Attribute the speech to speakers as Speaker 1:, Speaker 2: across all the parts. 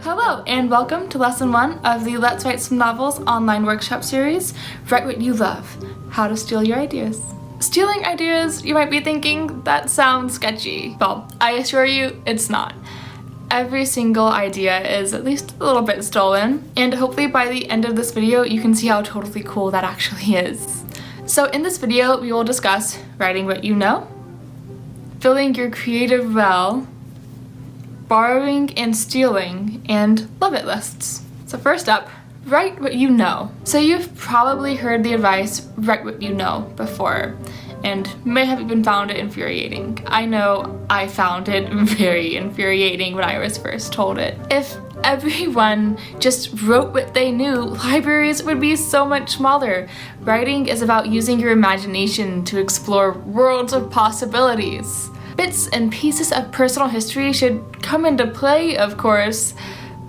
Speaker 1: Hello and welcome to lesson 1 of the Let's Write Some Novels online workshop series, Write What You Love, How to Steal Your Ideas. Stealing ideas, you might be thinking, that sounds sketchy. Well, I assure you, it's not. Every single idea is at least a little bit stolen, and hopefully by the end of this video you can see how totally cool that actually is. So in this video we will discuss writing what you know, filling your creative well, borrowing and stealing, and love it lists. So first up, write what you know. So you've probably heard the advice, write what you know, before, and may have even found it infuriating. I know I found it very infuriating when I was first told it. If everyone just wrote what they knew, libraries would be so much smaller. Writing is about using your imagination to explore worlds of possibilities. Bits and pieces of personal history should come into play, of course,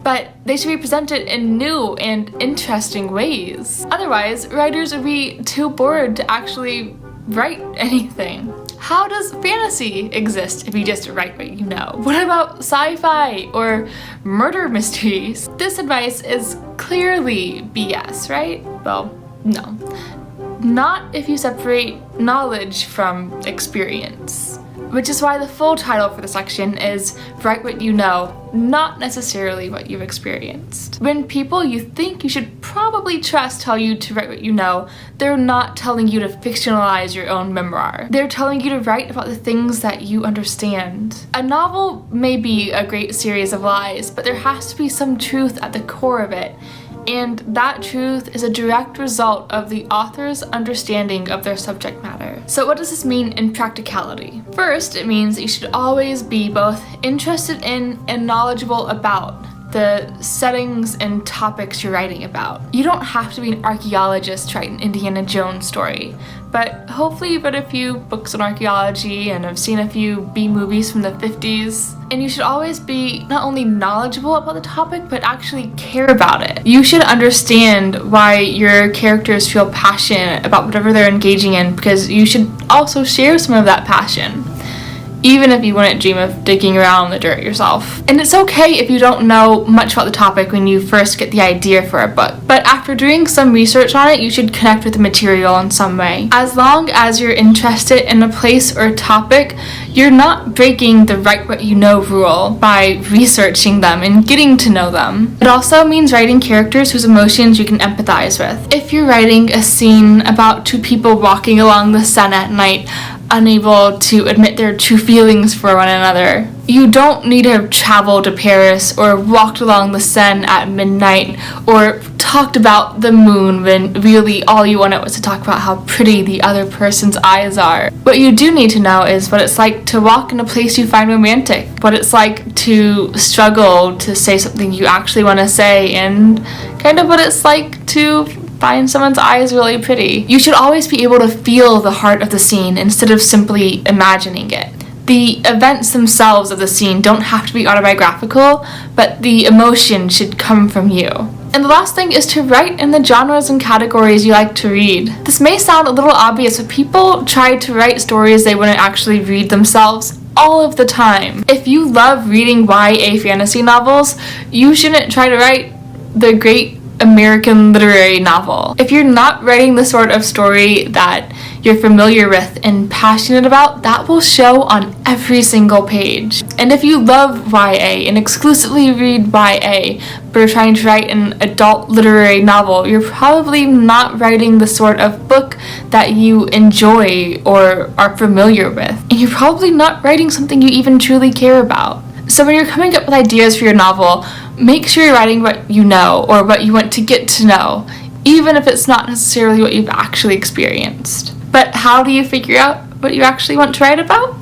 Speaker 1: but they should be presented in new and interesting ways. Otherwise, writers would be too bored to actually write anything. How does fantasy exist if you just write what you know? What about sci-fi or murder mysteries? This advice is clearly BS, right? Well, no. Not if you separate knowledge from experience. Which is why the full title for the section is Write What You Know, not necessarily what you've experienced. When people you think you should probably trust tell you to write what you know, they're not telling you to fictionalize your own memoir. They're telling you to write about the things that you understand. A novel may be a great series of lies, but there has to be some truth at the core of it. And that truth is a direct result of the author's understanding of their subject matter. So what does this mean in practicality? First, it means that you should always be both interested in and knowledgeable about the settings and topics you're writing about. You don't have to be an archaeologist to write an Indiana Jones story, but hopefully you've read a few books on archaeology and have seen a few B-movies from the 50s. And you should always be not only knowledgeable about the topic, but actually care about it. You should understand why your characters feel passionate about whatever they're engaging in, because you should also share some of that passion, even if you wouldn't dream of digging around in the dirt yourself. And it's okay if you don't know much about the topic when you first get the idea for a book, but after doing some research on it, you should connect with the material in some way. As long as you're interested in a place or a topic, you're not breaking the write what you know rule by researching them and getting to know them. It also means writing characters whose emotions you can empathize with. If you're writing a scene about two people walking along the Seine at night, unable to admit their true feelings for one another, you don't need to have traveled to Paris or walked along the Seine at midnight or talked about the moon when really all you wanted was to talk about how pretty the other person's eyes are. What you do need to know is what it's like to walk in a place you find romantic, what it's like to struggle to say something you actually want to say, and kind of what it's like to find someone's eyes really pretty. You should always be able to feel the heart of the scene instead of simply imagining it. The events themselves of the scene don't have to be autobiographical, but the emotion should come from you. And the last thing is to write in the genres and categories you like to read. This may sound a little obvious, but people try to write stories they wouldn't actually read themselves all of the time. If you love reading YA fantasy novels, you shouldn't try to write the great American literary novel. If you're not writing the sort of story that you're familiar with and passionate about, that will show on every single page. And if you love YA and exclusively read YA, but are trying to write an adult literary novel, you're probably not writing the sort of book that you enjoy or are familiar with. And you're probably not writing something you even truly care about. So when you're coming up with ideas for your novel, make sure you're writing what you know or what you want to get to know, even if it's not necessarily what you've actually experienced. But how do you figure out what you actually want to write about?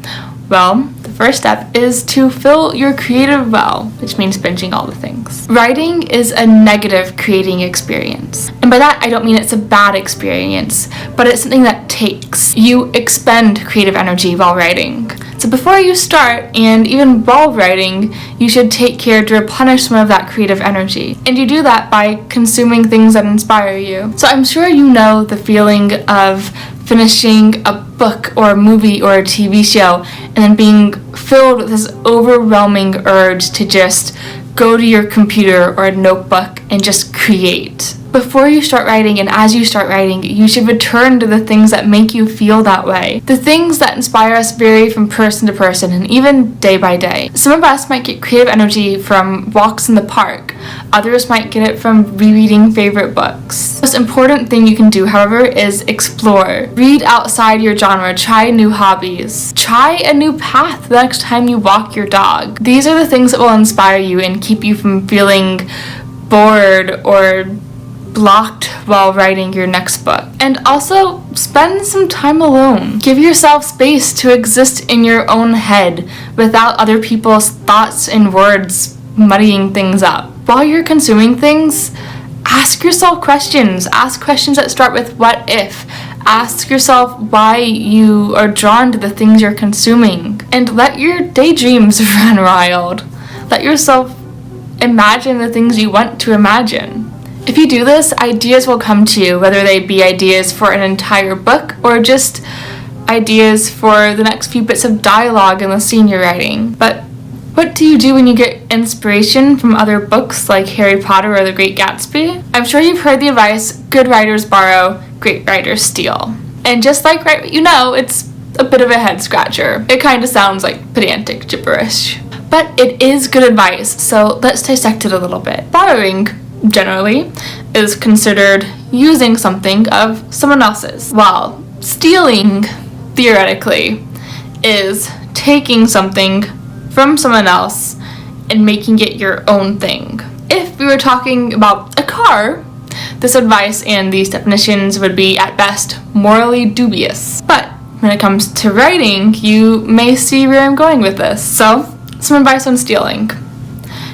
Speaker 1: Well, the first step is to fill your creative well, which means binging all the things. Writing is a negative creating experience. And by that, I don't mean it's a bad experience, but it's something that takes. You expend creative energy while writing. So before you start, and even while writing, you should take care to replenish some of that creative energy. And you do that by consuming things that inspire you. So I'm sure you know the feeling of finishing a book or a movie or a TV show and then being filled with this overwhelming urge to just go to your computer or a notebook and just create. Before you start writing and as you start writing, you should return to the things that make you feel that way. The things that inspire us vary from person to person and even day by day. Some of us might get creative energy from walks in the park. Others might get it from rereading favorite books. The most important thing you can do, however, is explore. Read outside your genre, try new hobbies. Try a new path the next time you walk your dog. These are the things that will inspire you and keep you from feeling bored or blocked while writing your next book. And also, spend some time alone. Give yourself space to exist in your own head without other people's thoughts and words muddying things up. While you're consuming things, ask yourself questions. Ask questions that start with what if. Ask yourself why you are drawn to the things you're consuming. And let your daydreams run wild. Let yourself imagine the things you want to imagine. If you do this, ideas will come to you, whether they be ideas for an entire book or just ideas for the next few bits of dialogue in the scene you're writing. But what do you do when you get inspiration from other books like Harry Potter or The Great Gatsby? I'm sure you've heard the advice, good writers borrow, great writers steal. And just like Write What You Know, it's a bit of a head scratcher. It kind of sounds like pedantic gibberish. But it is good advice, so let's dissect it a little bit. Borrowing, generally, is considered using something of someone else's, while stealing, theoretically, is taking something from someone else and making it your own thing. If we were talking about a car, this advice and these definitions would be, at best, morally dubious. But when it comes to writing, you may see where I'm going with this. So, some advice on stealing.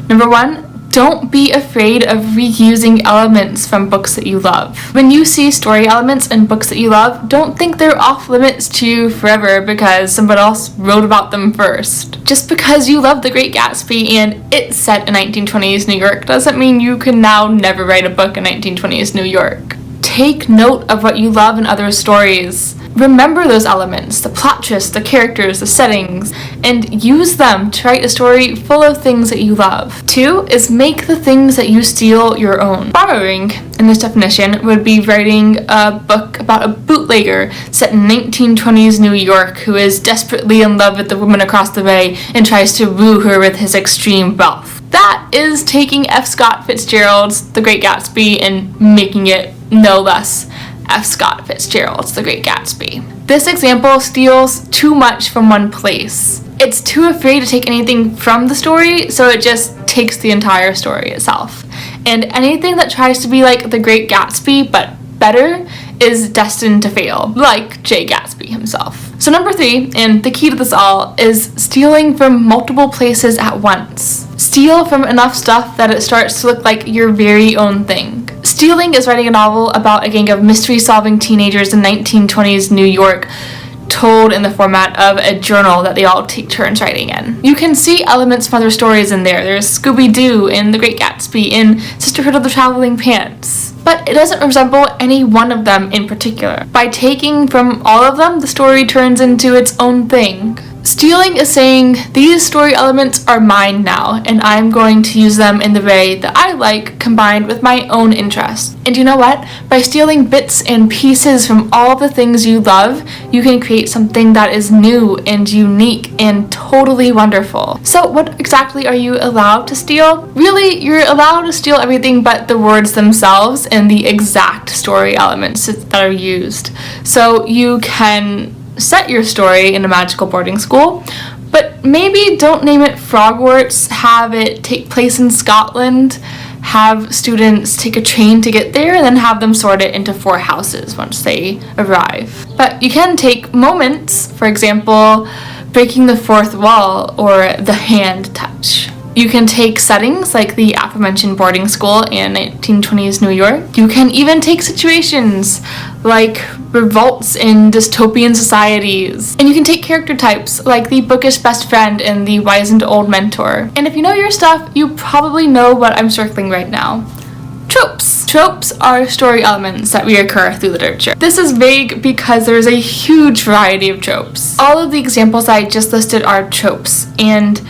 Speaker 1: Number 1, don't be afraid of reusing elements from books that you love. When you see story elements in books that you love, don't think they're off limits to you forever because someone else wrote about them first. Just because you love The Great Gatsby and it's set in 1920s New York doesn't mean you can now never write a book in 1920s New York. Take note of what you love in other stories. Remember those elements, the plot twists, the characters, the settings, and use them to write a story full of things that you love. 2 is make the things that you steal your own. Borrowing, in this definition, would be writing a book about a bootlegger set in 1920s New York who is desperately in love with the woman across the way and tries to woo her with his extreme wealth. That is taking F. Scott Fitzgerald's The Great Gatsby and making it no less F. Scott Fitzgerald's The Great Gatsby. This example steals too much from one place. It's too afraid to take anything from the story, so it just takes the entire story itself. And anything that tries to be like The Great Gatsby, but better, is destined to fail, like Jay Gatsby himself. So number 3, and the key to this all, is stealing from multiple places at once. Steal from enough stuff that it starts to look like your very own thing. Stealing is writing a novel about a gang of mystery-solving teenagers in 1920s New York, told in the format of a journal that they all take turns writing in. You can see elements from other stories in there. There's Scooby-Doo in The Great Gatsby, in Sisterhood of the Traveling Pants. But it doesn't resemble any one of them in particular. By taking from all of them, the story turns into its own thing. Stealing is saying, these story elements are mine now, and I'm going to use them in the way that I like, combined with my own interests. And you know what? By stealing bits and pieces from all the things you love, you can create something that is new and unique and totally wonderful. So what exactly are you allowed to steal? Really, you're allowed to steal everything but the words themselves and the exact story elements that are used. So you can set your story in a magical boarding school, but maybe don't name it Frogwarts, have it take place in Scotland, have students take a train to get there, and then have them sort it into 4 houses once they arrive. But you can take moments, for example, breaking the fourth wall or the hand touch. You can take settings like the aforementioned boarding school in 1920s New York. You can even take situations like revolts in dystopian societies. And you can take character types like the bookish best friend and the wizened old mentor. And if you know your stuff, you probably know what I'm circling right now. Tropes. Tropes are story elements that reoccur through literature. This is vague because there is a huge variety of tropes. All of the examples I just listed are tropes, and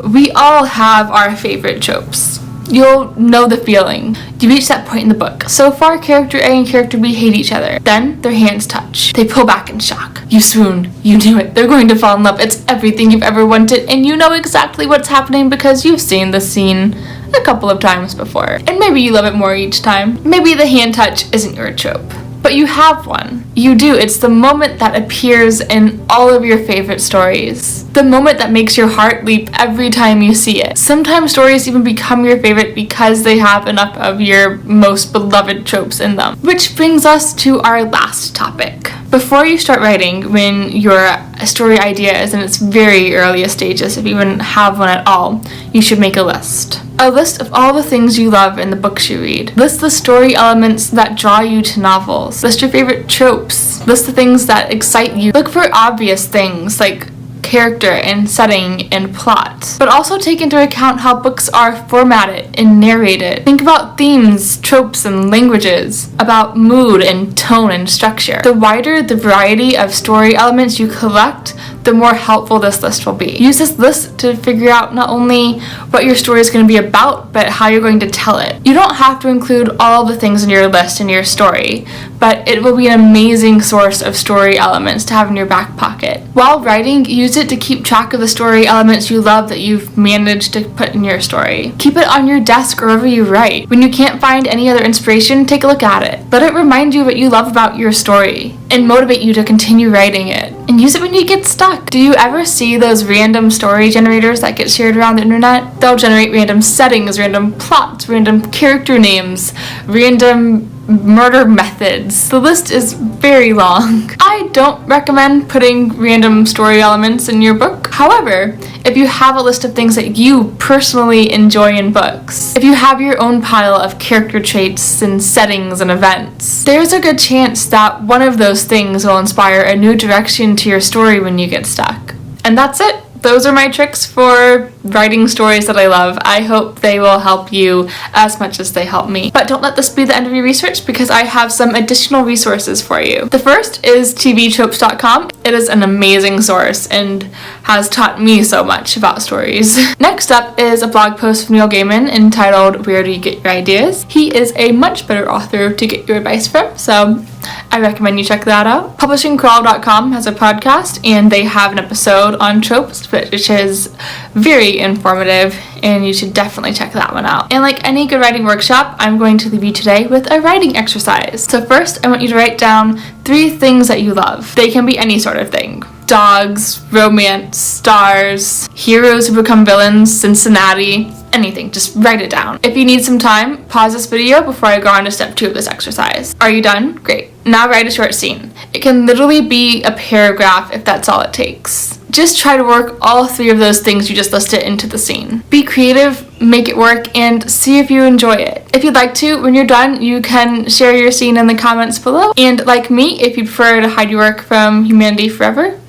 Speaker 1: We all have our favorite tropes. You'll know the feeling. You reach that point in the book. So far, character A and character B hate each other. Then, their hands touch. They pull back in shock. You swoon. You knew it. They're going to fall in love. It's everything you've ever wanted, and you know exactly what's happening because you've seen this scene a couple of times before. And maybe you love it more each time. Maybe the hand touch isn't your trope. But you have one. You do. It's the moment that appears in all of your favorite stories. The moment that makes your heart leap every time you see it. Sometimes stories even become your favorite because they have enough of your most beloved tropes in them. Which brings us to our last topic. Before you start writing, when your story idea is in its very earliest stages, if you even have one at all, you should make a list. A list of all the things you love in the books you read. List the story elements that draw you to novels. List your favorite tropes. List the things that excite you. Look for obvious things like character and setting and plot, but also take into account how books are formatted and narrated. Think about themes, tropes, and languages, about mood and tone and structure. The wider the variety of story elements you collect, the more helpful this list will be. Use this list to figure out not only what your story is going to be about, but how you're going to tell it. You don't have to include all the things in your list in your story, but it will be an amazing source of story elements to have in your back pocket. While writing, use it to keep track of the story elements you love that you've managed to put in your story. Keep it on your desk or wherever you write. When you can't find any other inspiration, take a look at it. Let it remind you what you love about your story and motivate you to continue writing it. And use it when you get stuck. Do you ever see those random story generators that get shared around the internet? They'll generate random settings, random plots, random character names, random murder methods. The list is very long. I don't recommend putting random story elements in your book. However, if you have a list of things that you personally enjoy in books, if you have your own pile of character traits and settings and events, there's a good chance that one of those things will inspire a new direction to your story when you get stuck. And that's it. Those are my tricks for writing stories that I love. I hope they will help you as much as they help me. But don't let this be the end of your research because I have some additional resources for you. The first is tvtropes.com. It is an amazing source and has taught me so much about stories. Next up is a blog post from Neil Gaiman entitled Where Do You Get Your Ideas? He is a much better author to get your advice from, so I recommend you check that out. Publishingcrawl.com has a podcast and they have an episode on tropes, which is very informative, and you should definitely check that one out. And like any good writing workshop, I'm going to leave you today with a writing exercise. So first, I want you to write down 3 things that you love. They can be any sort of thing. Dogs, romance, stars, heroes who become villains, Cincinnati, anything. Just write it down. If you need some time, pause this video before I go on to step 2 of this exercise. Are you done? Great. Now write a short scene. It can literally be a paragraph if that's all it takes. Just try to work all 3 of those things you just listed into the scene. Be creative, make it work, and see if you enjoy it. If you'd like to, when you're done, you can share your scene in the comments below. And like me, if you prefer to hide your work from humanity forever,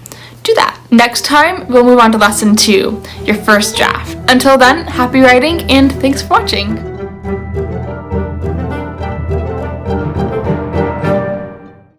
Speaker 1: do that. Next time, we'll move on to lesson 2, your first draft. Until then, happy writing and thanks for watching.